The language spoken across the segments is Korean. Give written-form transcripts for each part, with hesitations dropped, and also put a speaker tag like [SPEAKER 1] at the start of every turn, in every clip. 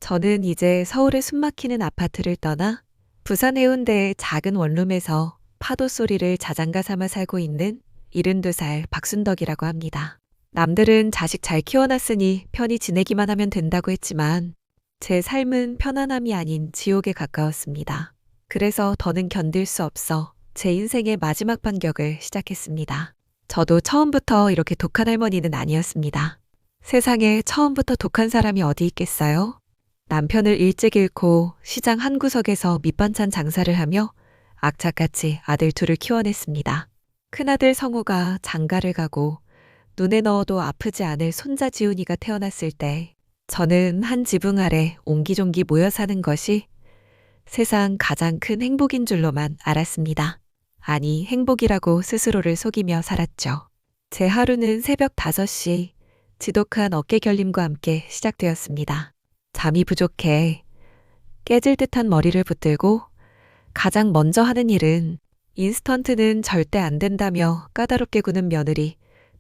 [SPEAKER 1] 저는 이제 서울의 숨막히는 아파트를 떠나 부산 해운대의 작은 원룸에서 파도 소리를 자장가 삼아 살고 있는 72살 박순덕이라고 합니다. 남들은 자식 잘 키워놨으니 편히 지내기만 하면 된다고 했지만 제 삶은 편안함이 아닌 지옥에 가까웠습니다. 그래서 더는 견딜 수 없어 제 인생의 마지막 반격을 시작했습니다. 저도 처음부터 이렇게 독한 할머니는 아니었습니다. 세상에 처음부터 독한 사람이 어디 있겠어요? 남편을 일찍 잃고 시장 한 구석에서 밑반찬 장사를 하며 악착같이 아들 둘을 키워냈습니다. 큰아들 성우가 장가를 가고 눈에 넣어도 아프지 않을 손자 지훈이가 태어났을 때 저는 한 지붕 아래 옹기종기 모여 사는 것이 세상 가장 큰 행복인 줄로만 알았습니다. 아니, 행복이라고 스스로를 속이며 살았죠. 제 하루는 새벽 5시 지독한 어깨 결림과 함께 시작되었습니다. 잠이 부족해 깨질 듯한 머리를 붙들고 가장 먼저 하는 일은 인스턴트는 절대 안 된다며 까다롭게 구는 며느리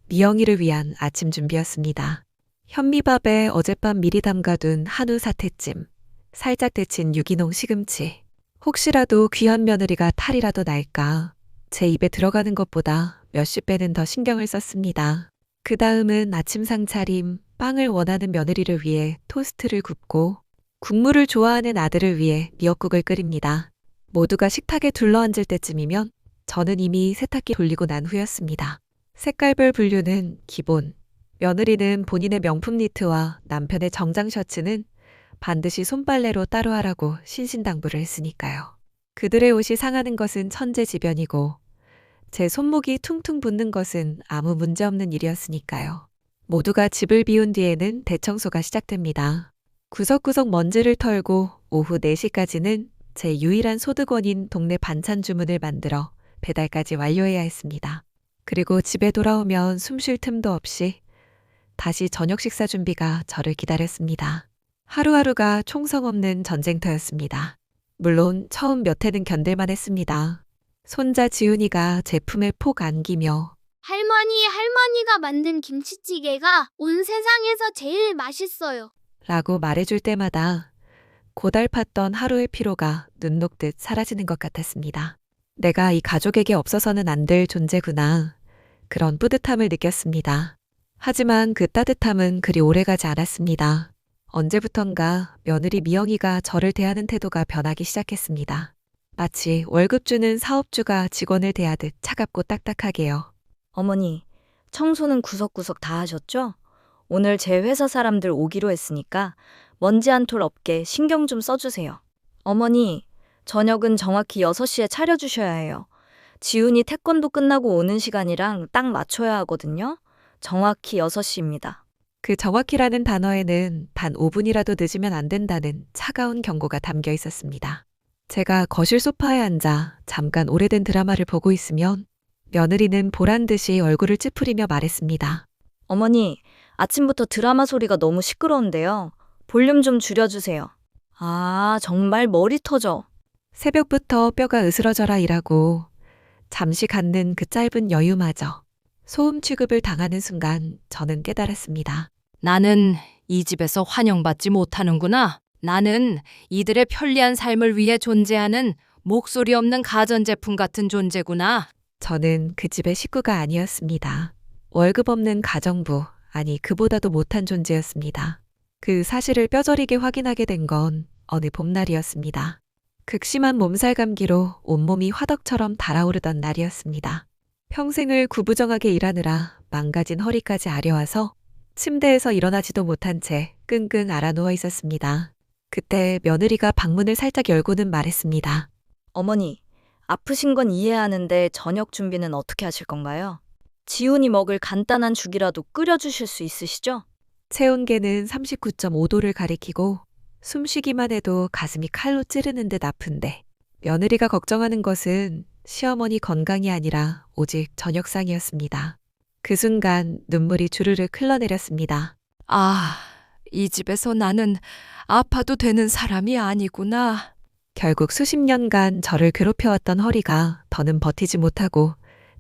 [SPEAKER 1] 미영이를 위한 아침 준비였습니다. 현미밥에 어젯밤 미리 담가둔 한우 사태찜, 살짝 데친 유기농 시금치. 혹시라도 귀한 며느리가 탈이라도 날까 제 입에 들어가는 것보다 몇십 배는 더 신경을 썼습니다. 그 다음은 아침상 차림, 빵을 원하는 며느리를 위해 토스트를 굽고 국물을 좋아하는 아들을 위해 미역국을 끓입니다. 모두가 식탁에 둘러앉을 때쯤이면 저는 이미 세탁기 돌리고 난 후였습니다. 색깔별 분류는 기본. 며느리는 본인의 명품 니트와 남편의 정장 셔츠는 반드시 손빨래로 따로 하라고 신신당부를 했으니까요. 그들의 옷이 상하는 것은 천재지변이고 제 손목이 퉁퉁 붓는 것은 아무 문제 없는 일이었으니까요. 모두가 집을 비운 뒤에는 대청소가 시작됩니다. 구석구석 먼지를 털고 오후 4시까지는 제 유일한 소득원인 동네 반찬 주문을 만들어 배달까지 완료해야 했습니다. 그리고 집에 돌아오면 숨 쉴 틈도 없이 다시 저녁 식사 준비가 저를 기다렸습니다. 하루하루가 총성 없는 전쟁터였습니다. 물론 처음 몇 해는 견딜만 했습니다. 손자 지훈이가 제 품에 폭 안기며
[SPEAKER 2] 할머니가 만든 김치찌개가 온 세상에서 제일 맛있어요.
[SPEAKER 1] 라고 말해줄 때마다 고달팠던 하루의 피로가 눈 녹듯 사라지는 것 같았습니다. 내가 이 가족에게 없어서는 안 될 존재구나. 그런 뿌듯함을 느꼈습니다. 하지만 그 따뜻함은 그리 오래가지 않았습니다. 언제부턴가 며느리 미영이가 저를 대하는 태도가 변하기 시작했습니다. 마치 월급 주는 사업주가 직원을 대하듯 차갑고 딱딱하게요.
[SPEAKER 3] 어머니, 청소는 구석구석 다 하셨죠? 오늘 제 회사 사람들 오기로 했으니까 먼지 한 톨 없게 신경 좀 써주세요. 어머니, 저녁은 정확히 6시에 차려주셔야 해요. 지훈이 태권도 끝나고 오는 시간이랑 딱 맞춰야 하거든요. 정확히 6시입니다.
[SPEAKER 1] 그 정확히라는 단어에는 단 5분이라도 늦으면 안 된다는 차가운 경고가 담겨 있었습니다. 제가 거실 소파에 앉아 잠깐 오래된 드라마를 보고 있으면 며느리는 보란 듯이 얼굴을 찌푸리며 말했습니다.
[SPEAKER 3] 어머니, 아침부터 드라마 소리가 너무 시끄러운데요. 볼륨 좀 줄여주세요. 아, 정말 머리 터져.
[SPEAKER 1] 새벽부터 뼈가 으스러져라 일하고 잠시 갖는 그 짧은 여유마저 소음 취급을 당하는 순간 저는 깨달았습니다.
[SPEAKER 4] 나는 이 집에서 환영받지 못하는구나. 나는 이들의 편리한 삶을 위해 존재하는 목소리 없는 가전제품 같은 존재구나.
[SPEAKER 1] 저는 그 집의 식구가 아니었습니다. 월급 없는 가정부, 아니 그보다도 못한 존재였습니다. 그 사실을 뼈저리게 확인하게 된 건 어느 봄날이었습니다. 극심한 몸살 감기로 온몸이 화덕처럼 달아오르던 날이었습니다. 평생을 구부정하게 일하느라 망가진 허리까지 아려와서 침대에서 일어나지도 못한 채 끙끙 앓아 누워 있었습니다. 그때 며느리가 방문을 살짝 열고는 말했습니다.
[SPEAKER 3] 어머니, 아프신 건 이해하는데 저녁 준비는 어떻게 하실 건가요? 지훈이 먹을 간단한 죽이라도 끓여주실 수 있으시죠?
[SPEAKER 1] 체온계는 39.5도를 가리키고 숨쉬기만 해도 가슴이 칼로 찌르는 듯 아픈데 며느리가 걱정하는 것은 시어머니 건강이 아니라 오직 저녁상이었습니다. 그 순간 눈물이 주르르 흘러내렸습니다.
[SPEAKER 4] 아, 이 집에서 나는 아파도 되는 사람이 아니구나.
[SPEAKER 1] 결국 수십 년간 저를 괴롭혀왔던 허리가 더는 버티지 못하고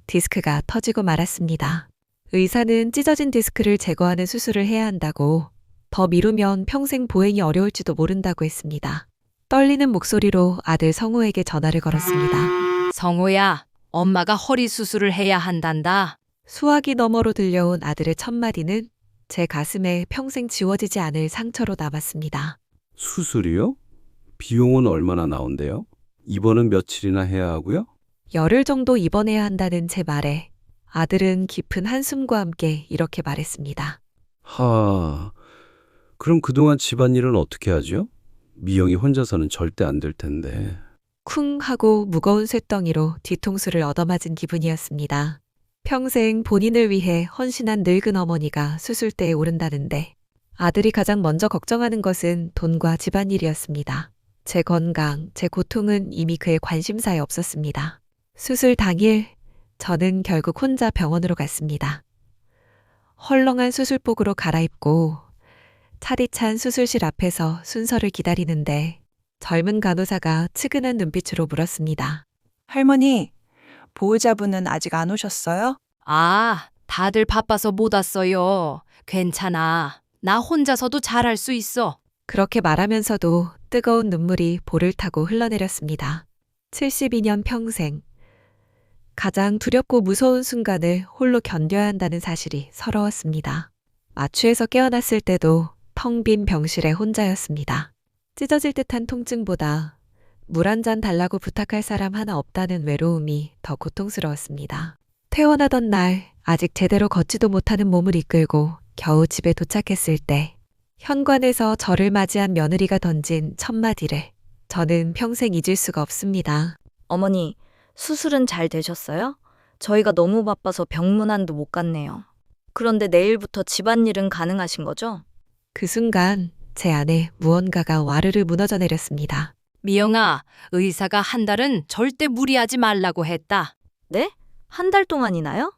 [SPEAKER 1] 디스크가 터지고 말았습니다. 의사는 찢어진 디스크를 제거하는 수술을 해야 한다고 더 미루면 평생 보행이 어려울지도 모른다고 했습니다. 떨리는 목소리로 아들 성우에게 전화를 걸었습니다.
[SPEAKER 4] 성호야, 엄마가 허리 수술을 해야 한단다.
[SPEAKER 1] 수화기 너머로 들려온 아들의 첫마디는 제 가슴에 평생 지워지지 않을 상처로 남았습니다.
[SPEAKER 5] 수술이요? 비용은 얼마나 나온대요? 입원은 며칠이나 해야 하고요?
[SPEAKER 1] 열흘 정도 입원해야 한다는 제 말에 아들은 깊은 한숨과 함께 이렇게 말했습니다.
[SPEAKER 5] 그럼 그동안 집안일은 어떻게 하죠? 미영이 혼자서는 절대 안 될 텐데.
[SPEAKER 1] 쿵 하고 무거운 쇳덩이로 뒤통수를 얻어맞은 기분이었습니다. 평생 본인을 위해 헌신한 늙은 어머니가 수술대에 오른다는데 아들이 가장 먼저 걱정하는 것은 돈과 집안일이었습니다. 제 건강, 제 고통은 이미 그의 관심사에 없었습니다. 수술 당일 저는 결국 혼자 병원으로 갔습니다. 헐렁한 수술복으로 갈아입고 차디찬 수술실 앞에서 순서를 기다리는데 젊은 간호사가 측은한 눈빛으로 물었습니다.
[SPEAKER 6] 할머니, 보호자분은 아직 안 오셨어요?
[SPEAKER 4] 아, 다들 바빠서 못 왔어요. 괜찮아. 나 혼자서도 잘할 수 있어.
[SPEAKER 1] 그렇게 말하면서도 뜨거운 눈물이 볼을 타고 흘러내렸습니다. 72년 평생 가장 두렵고 무서운 순간을 홀로 견뎌야 한다는 사실이 서러웠습니다. 마취에서 깨어났을 때도 텅 빈 병실에 혼자였습니다. 찢어질 듯한 통증보다 물 한 잔 달라고 부탁할 사람 하나 없다는 외로움이 더 고통스러웠습니다. 퇴원하던 날 아직 제대로 걷지도 못하는 몸을 이끌고 겨우 집에 도착했을 때 현관에서 저를 맞이한 며느리가 던진 첫마디를 저는 평생 잊을 수가 없습니다.
[SPEAKER 3] 어머니, 수술은 잘 되셨어요? 저희가 너무 바빠서 병문안도 못 갔네요. 그런데 내일부터 집안일은 가능하신 거죠?
[SPEAKER 1] 그 순간 제 안에 무언가가 와르르 무너져 내렸습니다.
[SPEAKER 4] 미영아, 의사가 한 달은 절대 무리하지 말라고 했다.
[SPEAKER 3] 네? 한 달 동안이나요?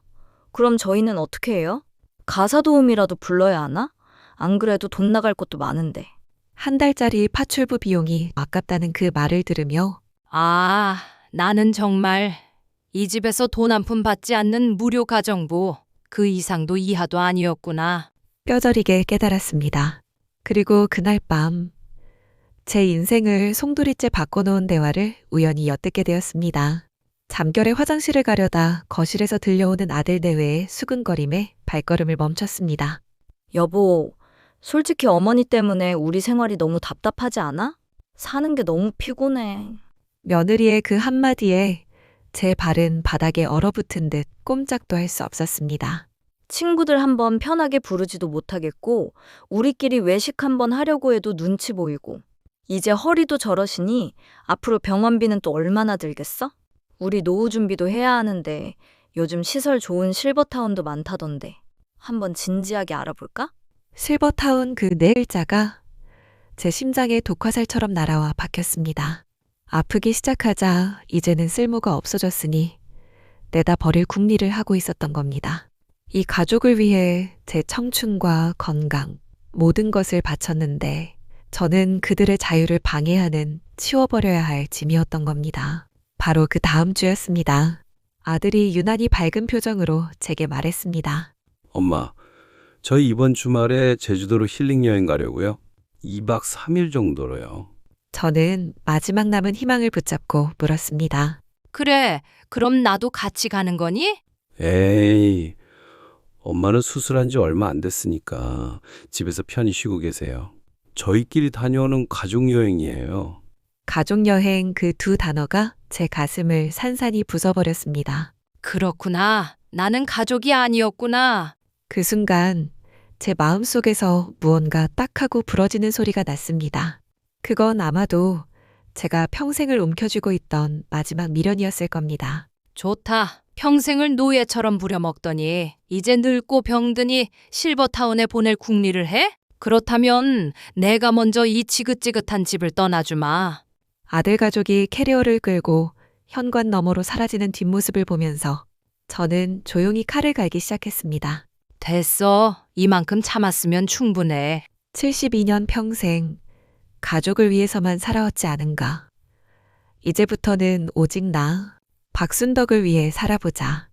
[SPEAKER 3] 그럼 저희는 어떻게 해요? 가사 도우미라도 불러야 하나? 안 그래도 돈 나갈 것도 많은데.
[SPEAKER 1] 한 달짜리 파출부 비용이 아깝다는 그 말을 들으며
[SPEAKER 4] 아, 나는 정말 이 집에서 돈 한 푼 받지 않는 무료 가정부 그 이상도 이하도 아니었구나.
[SPEAKER 1] 뼈저리게 깨달았습니다. 그리고 그날 밤 제 인생을 송두리째 바꿔놓은 대화를 우연히 엿듣게 되었습니다. 잠결에 화장실을 가려다 거실에서 들려오는 아들 내외의 수근거림에 발걸음을 멈췄습니다.
[SPEAKER 3] 여보, 솔직히 어머니 때문에 우리 생활이 너무 답답하지 않아? 사는 게 너무 피곤해.
[SPEAKER 1] 며느리의 그 한마디에 제 발은 바닥에 얼어붙은 듯 꼼짝도 할 수 없었습니다.
[SPEAKER 3] 친구들 한번 편하게 부르지도 못하겠고 우리끼리 외식 한번 하려고 해도 눈치 보이고 이제 허리도 저러시니 앞으로 병원비는 또 얼마나 들겠어? 우리 노후 준비도 해야 하는데 요즘 시설 좋은 실버타운도 많다던데 한번 진지하게 알아볼까?
[SPEAKER 1] 실버타운 그 네 글자가 제 심장에 독화살처럼 날아와 박혔습니다. 아프기 시작하자 이제는 쓸모가 없어졌으니 내다 버릴 궁리를 하고 있었던 겁니다. 이 가족을 위해 제 청춘과 건강, 모든 것을 바쳤는데 저는 그들의 자유를 방해하는 치워버려야 할 짐이었던 겁니다. 바로 그 다음 주였습니다. 아들이 유난히 밝은 표정으로 제게 말했습니다.
[SPEAKER 5] 엄마, 저희 이번 주말에 제주도로 힐링 여행 가려고요. 2박 3일 정도로요.
[SPEAKER 1] 저는 마지막 남은 희망을 붙잡고 물었습니다.
[SPEAKER 4] 그래, 그럼 나도 같이 가는 거니?
[SPEAKER 5] 에이, 엄마는 수술한 지 얼마 안 됐으니까 집에서 편히 쉬고 계세요. 저희끼리 다녀오는 가족여행이에요.
[SPEAKER 1] 가족여행 그 두 단어가 제 가슴을 산산이 부숴버렸습니다.
[SPEAKER 4] 그렇구나. 나는 가족이 아니었구나.
[SPEAKER 1] 그 순간 제 마음속에서 무언가 딱 하고 부러지는 소리가 났습니다. 그건 아마도 제가 평생을 움켜쥐고 있던 마지막 미련이었을 겁니다.
[SPEAKER 4] 좋다. 평생을 노예처럼 부려먹더니 이제 늙고 병드니 실버타운에 보낼 궁리를 해? 그렇다면 내가 먼저 이 지긋지긋한 집을 떠나주마.
[SPEAKER 1] 아들 가족이 캐리어를 끌고 현관 너머로 사라지는 뒷모습을 보면서 저는 조용히 칼을 갈기 시작했습니다.
[SPEAKER 4] 됐어. 이만큼 참았으면 충분해.
[SPEAKER 1] 72년 평생 가족을 위해서만 살아왔지 않은가. 이제부터는 오직 나, 박순덕을 위해 살아보자.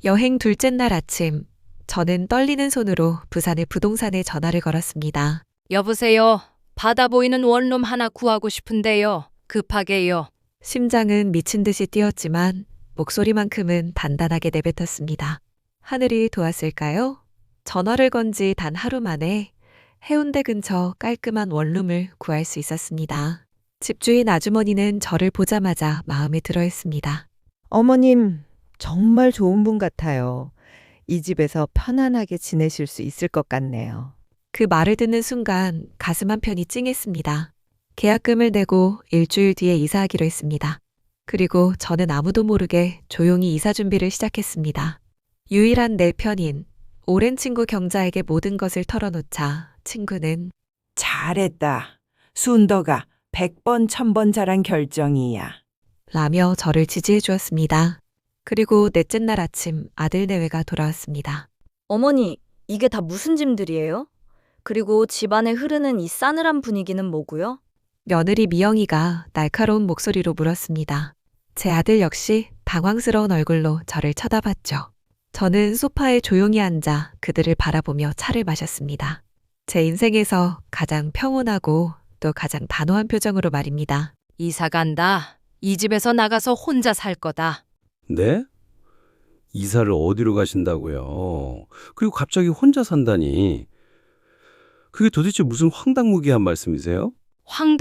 [SPEAKER 1] 여행 둘째 날 아침, 저는 떨리는 손으로 부산의 부동산에 전화를 걸었습니다.
[SPEAKER 4] 여보세요. 바다 보이는 원룸 하나 구하고 싶은데요. 급하게요.
[SPEAKER 1] 심장은 미친 듯이 뛰었지만 목소리만큼은 단단하게 내뱉었습니다. 하늘이 도왔을까요? 전화를 건 지 단 하루 만에 해운대 근처 깔끔한 원룸을 구할 수 있었습니다. 집주인 아주머니는 저를 보자마자 마음에 들어했습니다.
[SPEAKER 7] 어머님, 정말 좋은 분 같아요. 이 집에서 편안하게 지내실 수 있을 것 같네요.
[SPEAKER 1] 그 말을 듣는 순간 가슴 한편이 찡했습니다. 계약금을 내고 일주일 뒤에 이사하기로 했습니다. 그리고 저는 아무도 모르게 조용히 이사 준비를 시작했습니다. 유일한 내 편인 오랜 친구 경자에게 모든 것을 털어놓자 친구는
[SPEAKER 8] 잘했다. 순덕아, 100번 1000번 잘한 결정이야.
[SPEAKER 1] 라며 저를 지지해 주었습니다. 그리고 넷째 날 아침 아들 내외가 돌아왔습니다.
[SPEAKER 3] 어머니, 이게 다 무슨 짐들이에요? 그리고 집안에 흐르는 이 싸늘한 분위기는 뭐고요?
[SPEAKER 1] 며느리 미영이가 날카로운 목소리로 물었습니다. 제 아들 역시 당황스러운 얼굴로 저를 쳐다봤죠. 저는 소파에 조용히 앉아 그들을 바라보며 차를 마셨습니다. 제 인생에서 가장 평온하고 또 가장 단호한 표정으로 말입니다.
[SPEAKER 4] 이사 간다. 이 집에서 나가서 혼자 살 거다.
[SPEAKER 5] 네? 이사를 어디로 가신다고요? 그리고 갑자기 혼자 산다니. 그게 도대체 무슨 황당무계한 말씀이세요?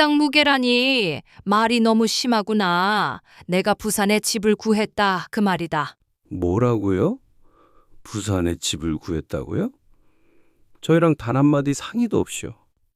[SPEAKER 4] 황당무계라니. 말이 너무 심하구나. 내가 부산에 집을 구했다. 그 말이다.
[SPEAKER 5] 뭐라고요? 부산에 집을 구했다고요? 저희랑 단 한마디 상의도 없이요.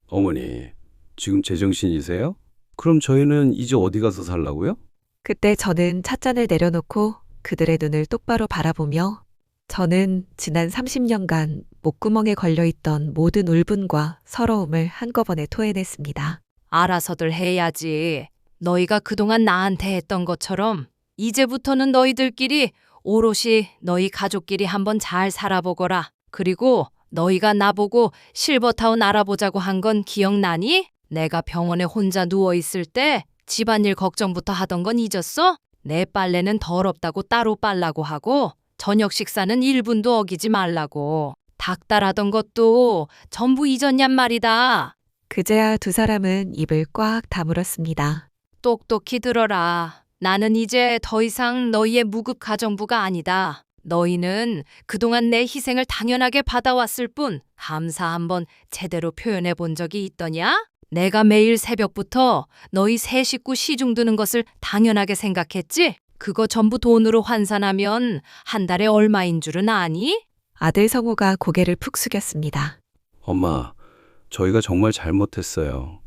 [SPEAKER 5] 어머니, 지금 제정신이세요? 그럼 저희는 이제 어디 가서 살라고요?
[SPEAKER 1] 그때 저는 찻잔을 내려놓고 그들의 눈을 똑바로 바라보며 저는 지난 30년간 목구멍에 걸려있던 모든 울분과 서러움을 한꺼번에 토해냈습니다.
[SPEAKER 4] 알아서들 해야지. 너희가 그동안 나한테 했던 것처럼 이제부터는 너희들끼리 오롯이 너희 가족끼리 한번 잘 살아보거라. 그리고 너희가 나보고 실버타운 알아보자고 한 건 기억나니? 내가 병원에 혼자 누워있을 때 집안일 걱정부터 하던 건 잊었어? 내 빨래는 더럽다고 따로 빨라고 하고 저녁 식사는 1분도 어기지 말라고. 닥달하던 것도 전부 잊었냔 말이다.
[SPEAKER 1] 그제야 두 사람은 입을 꽉 다물었습니다.
[SPEAKER 4] 똑똑히 들어라. 나는 이제 더 이상 너희의 무급 가정부가 아니다. 너희는 그동안 내 희생을 당연하게 받아왔을 뿐 감사 한번 제대로 표현해 본 적이 있더냐? 내가 매일 새벽부터 너희 세 식구 시중 드는 것을 당연하게 생각했지? 그거 전부 돈으로 환산하면 한 달에 얼마인 줄은 아니?
[SPEAKER 1] 아들 성우가 고개를 푹 숙였습니다.
[SPEAKER 5] 엄마, 저희가 정말 잘못했어요.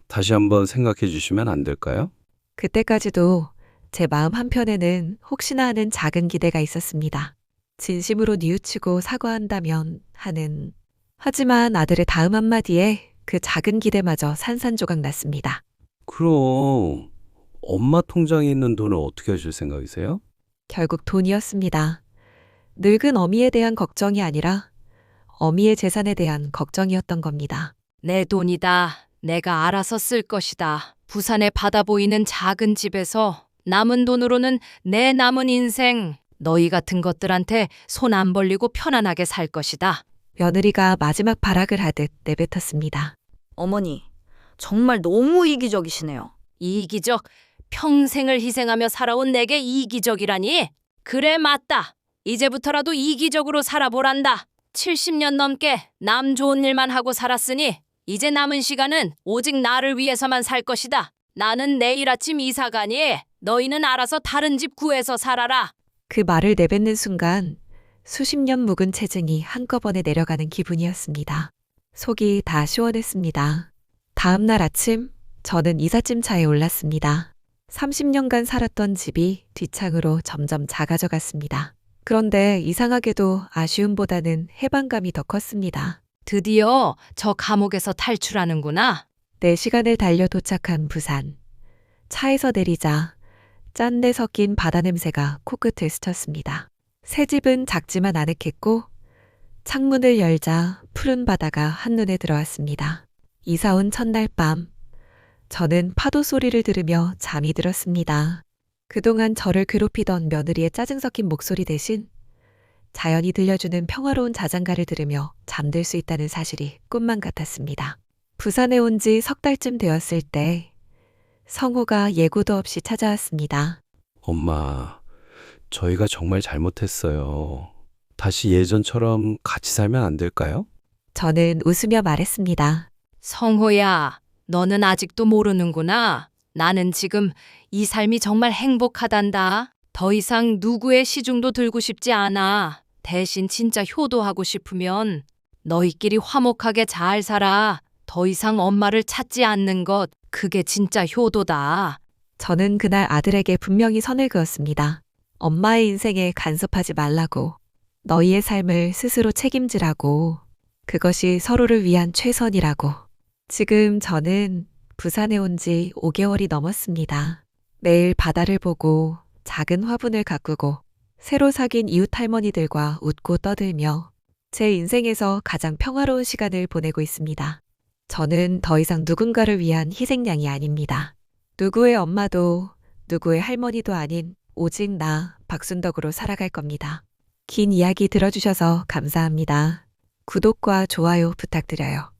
[SPEAKER 5] 다시 한번 생각해 주시면 안 될까요?
[SPEAKER 1] 그때까지도 제 마음 한편에는 혹시나 하는 작은 기대가 있었습니다. 진심으로 뉘우치고 사과한다면 하는. 하지만 아들의 다음 한마디에 그 작은 기대마저 산산조각 났습니다.
[SPEAKER 5] 그럼 엄마 통장에 있는 돈을 어떻게 하실 생각이세요?
[SPEAKER 1] 결국 돈이었습니다. 늙은 어미에 대한 걱정이 아니라 어미의 재산에 대한 걱정이었던 겁니다.
[SPEAKER 4] 내 돈이다. 내가 알아서 쓸 것이다. 부산에 바다 보이는 작은 집에서 남은 돈으로는 내 남은 인생 너희 같은 것들한테 손 안 벌리고 편안하게 살 것이다.
[SPEAKER 1] 며느리가 마지막 발악을 하듯 내뱉었습니다.
[SPEAKER 3] 어머니, 정말 너무 이기적이시네요.
[SPEAKER 4] 이기적, 평생을 희생하며 살아온 내게 이기적이라니? 그래 맞다. 이제부터라도 이기적으로 살아보란다. 70년 넘게 남 좋은 일만 하고 살았으니 이제 남은 시간은 오직 나를 위해서만 살 것이다. 나는 내일 아침 이사 가니 너희는 알아서 다른 집 구해서 살아라.
[SPEAKER 1] 그 말을 내뱉는 순간 수십 년 묵은 체증이 한꺼번에 내려가는 기분이었습니다. 속이 다 시원했습니다. 다음 날 아침 저는 이삿짐 차에 올랐습니다. 30년간 살았던 집이 뒷창으로 점점 작아져 갔습니다. 그런데 이상하게도 아쉬움보다는 해방감이 더 컸습니다.
[SPEAKER 4] 드디어 저 감옥에서 탈출하는구나.
[SPEAKER 1] 4시간을 달려 도착한 부산. 차에서 내리자 짠내 섞인 바다 냄새가 코끝을 스쳤습니다. 새 집은 작지만 아늑했고 창문을 열자 푸른 바다가 한눈에 들어왔습니다. 이사 온 첫날 밤 저는 파도 소리를 들으며 잠이 들었습니다. 그동안 저를 괴롭히던 며느리의 짜증 섞인 목소리 대신 자연이 들려주는 평화로운 자장가를 들으며 잠들 수 있다는 사실이 꿈만 같았습니다. 부산에 온 지 석 달쯤 되었을 때 성호가 예고도 없이 찾아왔습니다.
[SPEAKER 5] 엄마, 저희가 정말 잘못했어요. 다시 예전처럼 같이 살면 안 될까요?
[SPEAKER 1] 저는 웃으며 말했습니다.
[SPEAKER 4] 성호야, 너는 아직도 모르는구나. 나는 지금 이 삶이 정말 행복하단다. 더 이상 누구의 시중도 들고 싶지 않아. 대신 진짜 효도하고 싶으면 너희끼리 화목하게 잘 살아. 더 이상 엄마를 찾지 않는 것, 그게 진짜 효도다.
[SPEAKER 1] 저는 그날 아들에게 분명히 선을 그었습니다. 엄마의 인생에 간섭하지 말라고. 너희의 삶을 스스로 책임지라고. 그것이 서로를 위한 최선이라고. 지금 저는 부산에 온 지 5개월이 넘었습니다. 매일 바다를 보고 작은 화분을 가꾸고 새로 사귄 이웃 할머니들과 웃고 떠들며 제 인생에서 가장 평화로운 시간을 보내고 있습니다. 저는 더 이상 누군가를 위한 희생양이 아닙니다. 누구의 엄마도 누구의 할머니도 아닌 오직 나 박순덕으로 살아갈 겁니다. 긴 이야기 들어주셔서 감사합니다. 구독과 좋아요 부탁드려요.